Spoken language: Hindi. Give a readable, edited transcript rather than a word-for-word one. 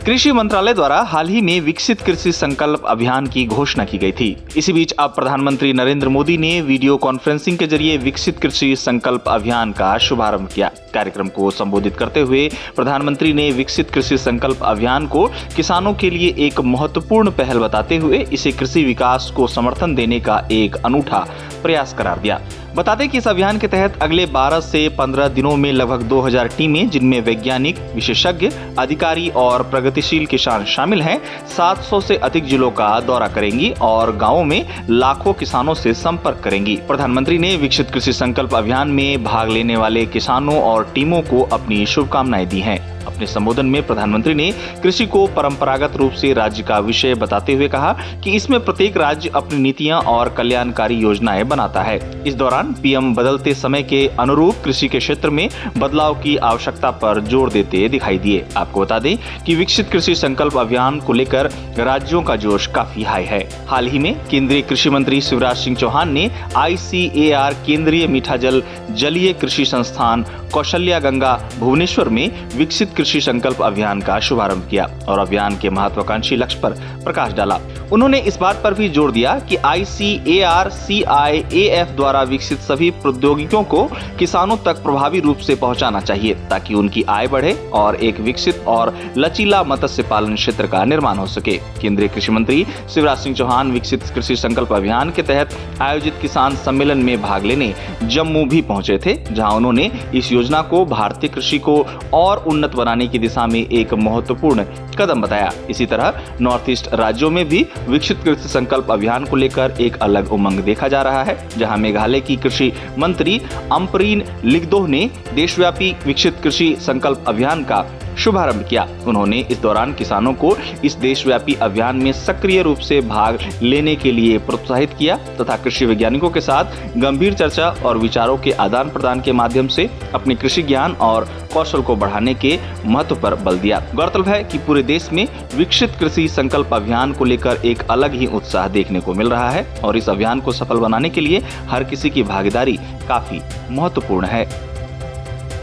कृषि मंत्रालय द्वारा हाल ही में विकसित कृषि संकल्प अभियान की घोषणा की गई थी। इसी बीच अब प्रधानमंत्री नरेंद्र मोदी ने वीडियो कॉन्फ्रेंसिंग के जरिए विकसित कृषि संकल्प अभियान का शुभारंभ किया। कार्यक्रम को संबोधित करते हुए प्रधानमंत्री ने विकसित कृषि संकल्प अभियान को किसानों के लिए एक महत्वपूर्ण पहल बताते हुए इसे कृषि विकास को समर्थन देने का एक अनूठा प्रयास करार दिया। बता दें कि इस अभियान के तहत अगले 12 से 15 दिनों में लगभग 2000 टीमें, जिनमें वैज्ञानिक, विशेषज्ञ, अधिकारी और प्रगतिशील किसान शामिल हैं, 700 से अधिक जिलों का दौरा करेंगी और गांवों में लाखों किसानों से संपर्क करेंगी। प्रधानमंत्री ने विकसित कृषि संकल्प अभियान में भाग लेने वाले किसानों और टीमों को अपनी शुभकामनाएं दी हैं। अपने संबोधन में प्रधानमंत्री ने कृषि को परंपरागत रूप से राज्य का विषय बताते हुए कहा कि इसमें प्रत्येक राज्य अपनी नीतियां और कल्याणकारी योजनाएं बनाता है। इस दौरान पीएम बदलते समय के अनुरूप कृषि के क्षेत्र में बदलाव की आवश्यकता पर जोर देते दिखाई दिए। आपको बता दें कि विकसित कृषि संकल्प अभियान को लेकर राज्यों का जोश काफी हाई है। हाल ही में केंद्रीय कृषि मंत्री शिवराज सिंह चौहान ने ICAR केंद्रीय मीठा जल जलीय कृषि संस्थान कौशल्या गंगा भुवनेश्वर में विकसित कृषि संकल्प अभियान का शुभारंभ किया और अभियान के महत्वाकांक्षी लक्ष्य पर प्रकाश डाला। उन्होंने इस बात पर भी जोर दिया कि ICAR CIAF द्वारा विकसित सभी प्रौद्योगिकियों को किसानों तक प्रभावी रूप से पहुंचाना चाहिए ताकि उनकी आय बढ़े और एक विकसित और लचीला मत्स्य पालन क्षेत्र का निर्माण हो सके। केंद्रीय कृषि मंत्री शिवराज सिंह चौहान विकसित कृषि संकल्प अभियान के तहत आयोजित किसान सम्मेलन में भाग लेने जम्मू भी पहुंचे थे, जहां उन्होंने इस योजना को भारतीय कृषि को और उन्नत बनाने की दिशा में एक महत्वपूर्ण कदम बताया। इसी तरह नॉर्थ ईस्ट राज्यों में भी विकसित कृषि संकल्प अभियान को लेकर एक अलग उमंग देखा जा रहा है, जहां मेघालय की कृषि मंत्री अम्परीन लिगदोह ने देशव्यापी विकसित कृषि संकल्प अभियान का शुभारंभ किया। उन्होंने इस दौरान किसानों को इस देशव्यापी अभियान में सक्रिय रूप से भाग लेने के लिए प्रोत्साहित किया तथा कृषि वैज्ञानिकों के साथ गंभीर चर्चा और विचारों के आदान प्रदान के माध्यम से अपने कृषि ज्ञान और कौशल को बढ़ाने के महत्व पर बल दिया। गौरतलब है कि पूरे देश में विकसित कृषि संकल्प अभियान को लेकर एक अलग ही उत्साह देखने को मिल रहा है और इस अभियान को सफल बनाने के लिए हर किसी की भागीदारी काफी महत्वपूर्ण है।